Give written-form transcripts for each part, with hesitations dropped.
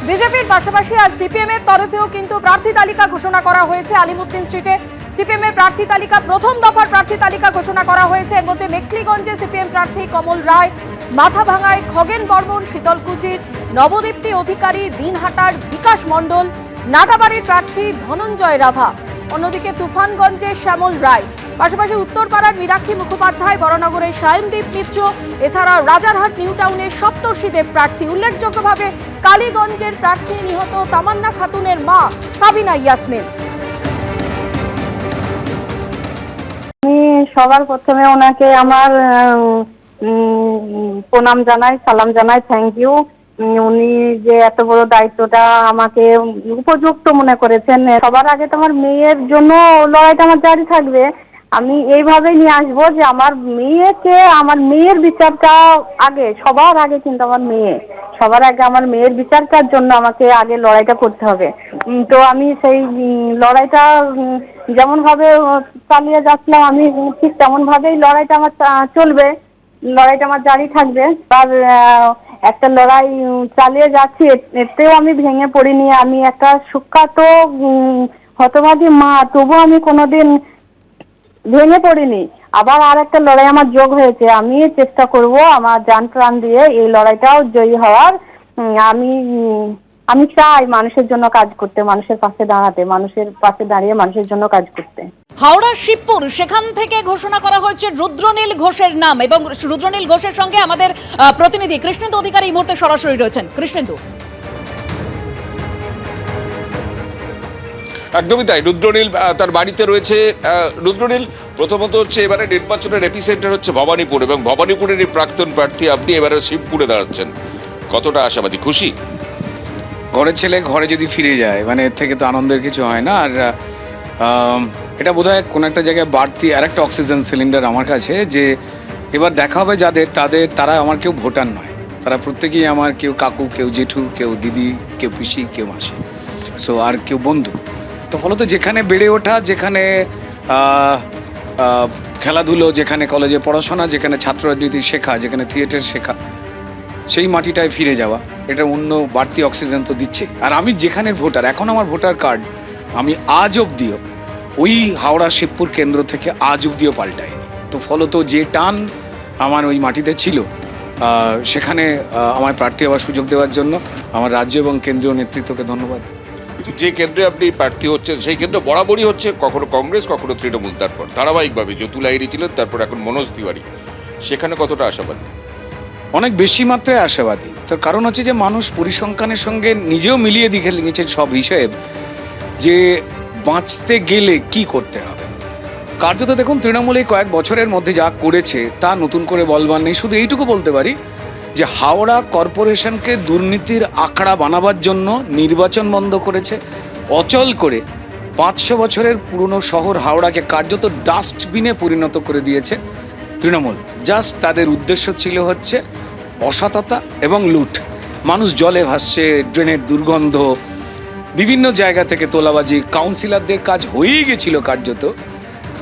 বিজেপির পাশাপাশি আজ সিপিএম এর তরফেও কিন্তু প্রার্থী তালিকা ঘোষণা করা হয়েছে। আলিমুদ্দিন স্ট্রিটে সিপিএম এর প্রার্থী তালিকা, প্রথম দফার প্রার্থী তালিকা ঘোষণা করা হয়েছে। এর মধ্যে মেখলিগঞ্জে সিপিএম প্রার্থী কমল রায়, মাথাভাঙায় খগেন বর্মন, শীতলকুচির নবদীপ্তি অধিকারী, দিনহাটার বিকাশ মণ্ডল, নাটাবাড়ির প্রার্থী ধনঞ্জয় রাভা, অন্যদিকে তুফানগঞ্জে শ্যামল রায়, পাশাপাশি উত্তরপাড়ার মীনাক্ষী মুখোপাধ্যায়, বড়নগরের সায়নদীপ মিত্র, এছাড়াও রাজারহাট নিউ টাউনের সপ্তর্ষি দেব প্রার্থী। উল্লেখযোগ্যভাবে কালীগঞ্জের প্রার্থী নিহত তামান্না খাতুনের মা সাবিনা ইয়াসমিন। সবার প্রথমে ওনাকে আমার প্রণাম জানাই, সালাম জানাই, থ্যাংক ইউ। উনি যে এত বড় দায়িত্বটা আমাকে উপযুক্ত মনে করেছেন। সবার আগে তো আমার মেয়ের জন্য লড়াইটা আমার জারি থাকবে। আমি এইভাবেই নিয়ে আসবো যে আমার মেয়েকে, আমার মেয়ের বিচারটা আগে, সবার আগে কিন্তু আমার মেয়ে, সবার আগে আমার মেয়ের বিচারটার জন্য আমাকে আগে লড়াইটা করতে হবে। তো আমি সেই লড়াইটা যেমন ভাবে চালিয়ে যাচ্ছিলাম, আমি ঠিক তেমন ভাবেই লড়াইটা আমার চলবে, লড়াইটা আমার জারি থাকবে। তার একটা লড়াই চালিয়ে যাচ্ছি, এতেও আমি ভেঙে পড়িনি। আমি একটা সুখ্যাত হতবাদী মা, তবুও আমি কোনোদিন ভেঙে পড়িনি। আবার আর একটা লড়াই আমার যোগ হয়েছে। আমি চেষ্টা করব আমার জান প্রাণ দিয়ে এই লড়াইটাও জয়ী হওয়ার। আমি চাই মানুষের জন্য কাজ করতে, মানুষের পাশে দাঁড়াতে, মানুষের পাশে দাঁড়িয়ে মানুষের জন্য কাজ করতে। হাওড়া শিবপুর, সেখান থেকে ঘোষণা করা হয়েছে রুদ্রনীল ঘোষের নাম, এবং রুদ্রনীল ঘোষের সঙ্গে আমাদের প্রতিনিধি কৃষ্ণেন্দু অধিকারী এই মুহূর্তে সরাসরি রয়েছেন। কৃষ্ণেন্দু। একদমই তাই, রুদ্রনীল তার বাড়িতে রয়েছে। রুদ্রনীল, প্রথমত হচ্ছে এবারে নির্বাচনের এপিসেন্টার হচ্ছে ভবানীপুর, এবং ভবানীপুরের এই প্রাক্তন প্রার্থী আপনি এবারে শিবপুরে দাঁড়াচ্ছেন, কতটা আশাবাদী, খুশি? ঘরের ছেলে ঘরে যদি ফিরে যায়, মানে এর থেকে তো আনন্দের কিছু হয় না। আর এটা বোধহয় কোনো একটা জায়গায় বাড়তি আর একটা অক্সিজেন সিলিন্ডার আমার কাছে, যে এবার দেখা হবে তারা আমার কেউ ভোটার নয়, তারা প্রত্যেকেই আমার কেউ কাকু, কেউ জেঠু, কেউ দিদি, কেউ পিসি, কেউ মাসি, সো আর কেউ বন্ধু। তো ফলত যেখানে বেড়ে ওঠা, যেখানে খেলাধুলো, যেখানে কলেজে পড়াশোনা, যেখানে ছাত্র রাজনীতি শেখা, যেখানে থিয়েটার শেখা, সেই মাটিটায় ফিরে যাওয়া, এটা অন্য বাড়তি অক্সিজেন তো দিচ্ছে। আর আমি যেখানের ভোটার, এখন আমার ভোটার কার্ড আমি আজ অবধিও ওই হাওড়া শিবপুর কেন্দ্র থেকে আজ অবধিও পাল্টায়নি। তো ফলত যে টান আমার ওই মাটিতে ছিল, সেখানে আমায় প্রার্থী হওয়ার সুযোগ দেওয়ার জন্য আমার রাজ্য এবং কেন্দ্রীয় নেতৃত্বকে ধন্যবাদ। কিন্তু যে কেন্দ্রে আপনি প্রার্থী হচ্ছেন, সেই কেন্দ্র বরাবরই হচ্ছে কখনো কংগ্রেস, কখনো তৃণমূল, তারপর ধারাবাহিকভাবে যতুল লাহিড়ী ছিলেন, তারপর এখন মনোজ তিওয়ারি, সেখানে কতটা আশাবাদী? অনেক বেশি মাত্রায় আশাবাদী। তার কারণ হচ্ছে যে মানুষ পরিসংখ্যানের সঙ্গে নিজেও মিলিয়ে দেখে নিয়েছেন সব হিসেব, যে বাঁচতে গেলে কি করতে হবে। কার্যত দেখুন, তৃণমূল এই কয়েক বছরের মধ্যে যা করেছে তা নতুন করে বলবার নেই। শুধু এইটুকু বলতে পারি যে হাওড়া কর্পোরেশনকে দুর্নীতির আখড়া বানাবার জন্য নির্বাচন বন্ধ করেছে, অচল করে 500 বছরের পুরনো শহর হাওড়াকে কার্যত ডাস্টবিনে পরিণত করে দিয়েছে তৃণমূল। জাস্ট তাদের উদ্দেশ্য ছিল হচ্ছে অসততা এবং লুট। মানুষ জলে ভাসছে, ড্রেনের দুর্গন্ধ, বিভিন্ন জায়গা থেকে তোলাবাজি। কাউন্সিলরদের কাজ হয়েই গেছিল কার্যত,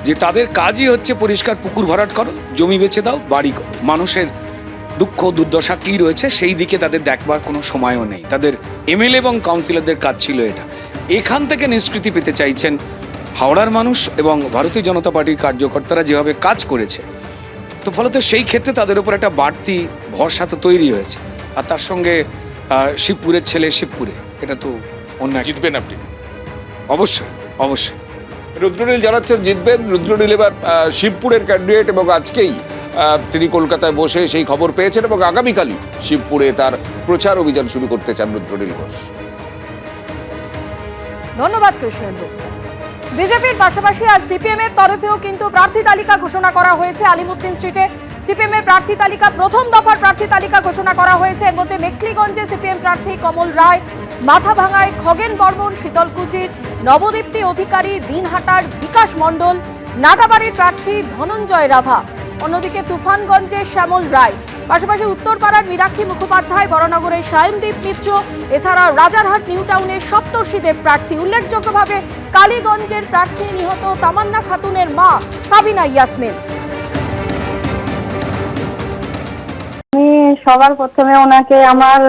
যে তাদের কাজই হচ্ছে পরিষ্কার পুকুর ভরাট করো, জমি বেচে দাও, বাড়ি করো। মানুষের দুঃখ দুর্দশা কী রয়েছে সেই দিকে তাদের দেখবার কোনো সময়ও নেই। তাদের এমএলএ এবং কাউন্সিলরদের কাজ ছিল এটা। এখান থেকে নিষ্কৃতি পেতে চাইছেন হাওড়ার মানুষ এবং ভারতীয় জনতা পার্টির কার্যকর্তারা যেভাবে কাজ করেছে। তো ফলত সেই ক্ষেত্রে তাদের উপর একটা বাড়তি ভরসা তো তৈরি হয়েছে। আর তার সঙ্গে শিবপুরের ছেলে শিবপুরে, এটা তো অন্য। জিতবেন আপনি? অবশ্যই, অবশ্যই। রুদ্রনীল জানাচ্ছেন জিতবেন। রুদ্রনীল এবার শিবপুরের ক্যান্ডিডেট, এবং আজকেই তিনি কলকাতায় বসে সেই খবর পেয়েছেন, এবং আগামীকালই শিবপুরে তার প্রচার অভিযান শুরু করতে চান রুদ্রনীল ঘোষ। ধন্যবাদ কৃষ্ণেন্দু। বিজেপির পাশাপাশি আজ সিপিএম এর তরফেও কিন্তু প্রার্থী তালিকা ঘোষণা করা হয়েছে। আলিমুদ্দিন স্ট্রিটে সিপিএম এর প্রার্থী তালিকা, প্রথম দফার প্রার্থী তালিকা ঘোষণা করা হয়েছে। এর মধ্যে মেখলিগঞ্জে সিপিএম প্রার্থী কমল রায়, মাথাভাঙায় খগেন বর্মন, শীতলকুচির নবদীপ্তি অধিকারী, দিনহাটার বিকাশ মণ্ডল, নাটাবাড়ির প্রার্থী ধনঞ্জয় রাভা, অন্যদিকে তুফানগঞ্জে শ্যামল রায়, পাশাপাশি উত্তরপাড়ার মীনাক্ষী মুখোপাধ্যায়, বড়নগরের সায়নদীপ মিত্র, এছাড়াও রাজারহাট নিউ টাউনের সপ্তর্ষি দেব প্রার্থী। উল্লেখযোগ্যভাবে কালীগঞ্জের প্রার্থী নিহত তামান্না খাতুনের মা সাবিনা ইয়াসমিন। সবার প্রথমে ওনাকে আমার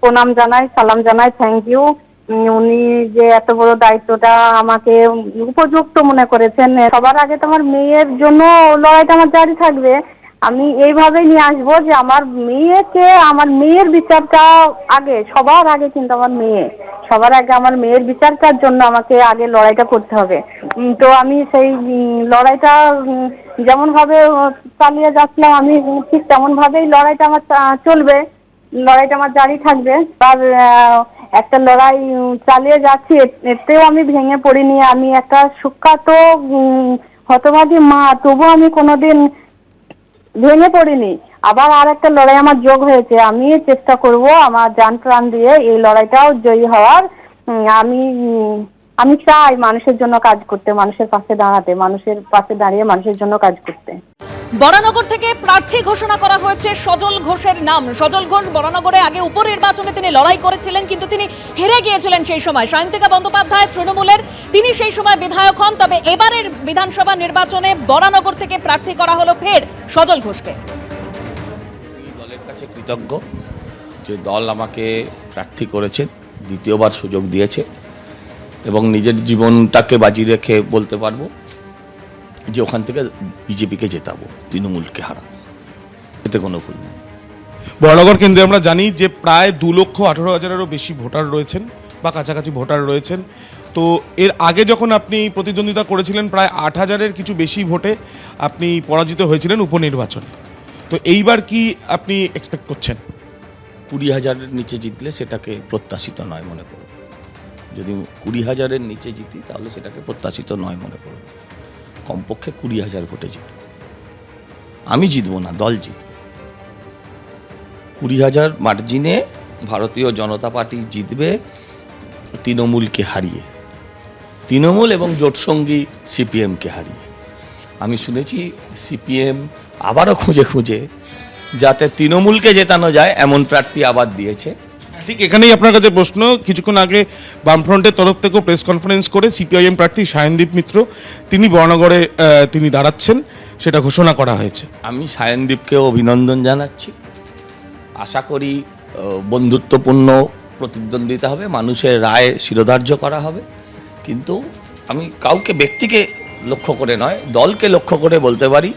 প্রণাম জানাই, সালাম জানাই, থ্যাংক ইউ। উনি যে এত বড় দায়িত্বটা আমাকে উপযুক্ত মনে করেছেন। সবার আগে তো আমার মেয়ের জন্য লড়াইটা আমার জারি থাকবে। আমি এইভাবেই নিয়ে আসবো যে আমার মেয়েকে, আমার মেয়ের বিচারটা আগে, সবার আগে কিন্তু আমার মেয়ে, সবার আগে আমার মেয়ের বিচারটার জন্য আমাকে আগে লড়াইটা করতে হবে। তো আমি সেই লড়াইটা যেমন ভাবে চালিয়ে যাচ্ছিলাম, আমি ঠিক তেমন ভাবেই লড়াইটা আমার চলবে, লড়াইটা আমার জারি থাকবে। তার একটা লড়াই চালিয়ে যাচ্ছি, এতেও আমি ভেঙে পড়িনি। আমি একটা সুখ্যাত হতভাগী মা, তবুও আমি কোনোদিন ভেঙে পড়িনি। আবার আর একটা লড়াই আমার যোগ হয়েছে, আমি চেষ্টা করব আমার জান প্রাণ দিয়ে এই লড়াইটাও জয়ী হওয়ার। আমি চাই মানুষের জন্য কাজ করতে, মানুষের পাশে দাঁড়াতে, মানুষের পাশে দাঁড়িয়ে মানুষের জন্য কাজ করতে। বরানগর থেকে প্রার্থী ঘোষণা করা হয়েছে সজল ঘোষের নাম। সজল ঘোষ বরানগরে আগে উপনির্বাচনে তিনি লড়াই করেছিলেন, কিন্তু তিনি হেরে গিয়েছিলেন সেই সময়। সায়ন্তিকা বন্দ্যোপাধ্যায় তৃণমূলের, তিনি সেই সময় বিধায়ক হন। তবে এবারের বিধানসভা নির্বাচনে বরানগর থেকে প্রার্থী করা হলো ফের সজল ঘোষকে। দলের কাছে কৃতজ্ঞ যে দল আমাকে প্রার্থী করেছে, দ্বিতীয়বার সুযোগ দিয়েছে, এবং নিজের জীবনটাকে বাজি রেখে বলতে পারবো যে ওখান থেকে বিজেপিকে জেতাবো, তৃণমূলকে হারাবো, এতে কোনো ভুল নেই। বরানগর কেন্দ্রে আমরা জানি যে প্রায় 2,18,000-এরও বেশি ভোটার রয়েছেন বা কাছাকাছি ভোটার রয়েছেন। তো এর আগে যখন আপনি প্রতিদ্বন্দ্বিতা করেছিলেন প্রায় 8,000-এর কিছু বেশি ভোটে আপনি পরাজিত হয়েছিলেন উপনির্বাচনে। তো এইবার কি আপনি এক্সপেক্ট করছেন? 20,000-এর নিচে জিতলে সেটাকে প্রত্যাশিত নয় মনে করব। যদি 20,000-এর নিচে জিতি তাহলে সেটাকে প্রত্যাশিত নয় মনে করব। কমপক্ষে 20,000 ভোটে জিতব। আমি জিতবো না, দল জিতবে। 20,000 মার্জিনে ভারতীয় জনতা পার্টি জিতবে তৃণমূলকে হারিয়ে, তৃণমূল এবং জোটসঙ্গী সিপিএমকে হারিয়ে। আমি শুনেছি সিপিএম আবারও খুঁজে খুঁজে যাতে তৃণমূলকে জেতানো যায় এমন প্রার্থী আবার দিয়েছে। ঠিক এখানেই আপনার কাছে প্রশ্ন, কিছুক্ষণ আগে বামফ্রন্টের তরফ থেকেও প্রেস কনফারেন্স করে সিপিআইএম প্রার্থী সায়নদীপ মিত্র তিনি বরানগরে তিনি দাঁড়াচ্ছেন, সেটা ঘোষণা করা হয়েছে। আমি সায়নদীপকেও অভিনন্দন জানাচ্ছি। আশা করি বন্ধুত্বপূর্ণ প্রতিদ্বন্দ্বিতা হবে, মানুষের রায় শিরোধার্য করা হবে। কিন্তু আমি কাউকে ব্যক্তিকে লক্ষ্য করে নয়, দলকে লক্ষ্য করে বলতে পারি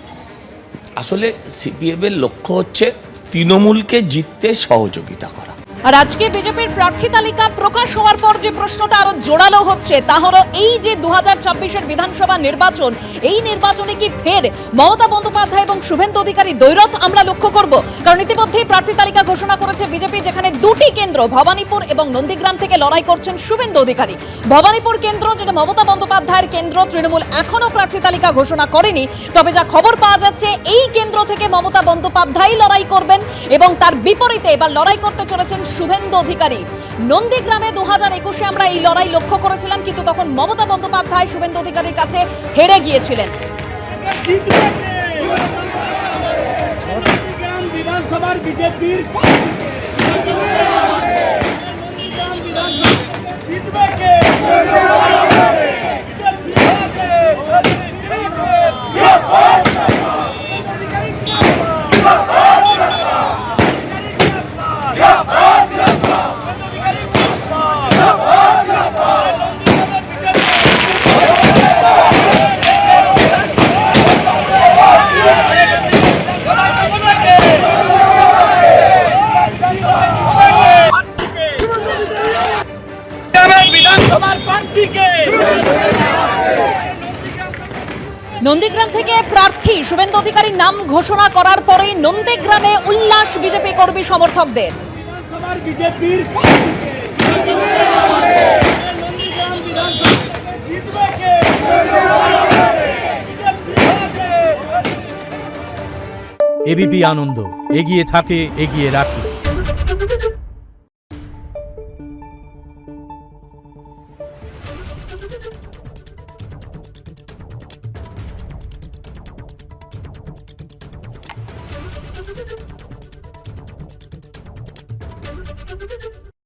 আসলে সিপিএমের লক্ষ্য হচ্ছে তৃণমূলকে জিততে সহযোগিতা করা। আর আজকে বিজেপির প্রার্থী তালিকা প্রকাশ হওয়ার পর যে প্রশ্নটা আরো জোরালো হচ্ছে তা হলো এই যে 2026-এর বিধানসভা নির্বাচন, এই নির্বাচনে কি ফের মমতা বন্দ্যোপাধ্যায় এবং শুভেন্দু অধিকারী দ্বৈরথ আমরা লক্ষ্য করব? কারণ ইতিমধ্যেই প্রার্থী তালিকা ঘোষণা করেছে বিজেপি, যেখানে দুটি কেন্দ্র ভবানীপুর এবং নন্দীগ্রাম থেকে লড়াই করছেন শুভেন্দু অধিকারী। ভবানীপুর কেন্দ্র যেটা মমতা বন্দ্যোপাধ্যায়ের কেন্দ্র, তৃণমূল এখনো প্রার্থী তালিকা ঘোষণা করেনি। তবে যা খবর পাওয়া যাচ্ছে এই কেন্দ্র থেকে মমতা বন্দ্যোপাধ্যায় লড়াই করবেন এবং তার বিপরীতে এবার লড়াই করতে চলেছেন শুভেন্দু অধিকারী। নন্দীগ্রামে 2021-এ আমরা এই লড়াই লক্ষ্য করেছিলাম, কিন্তু তখন মমতা বন্দ্যোপাধ্যায় শুভেন্দু অধিকারীর কাছে হেরে গিয়েছিলেন। বিধানসভার বিজেপির নন্দীগ্রাম থেকে প্রার্থী শুভেন্দু অধিকারীর নাম ঘোষণা করার পরেই নন্দীগ্রামে উল্লাস বিজেপি কর্মী সমর্থকদের। বিজেপির এবিপি আনন্দ, এগিয়ে থাকে, এগিয়ে রাখে।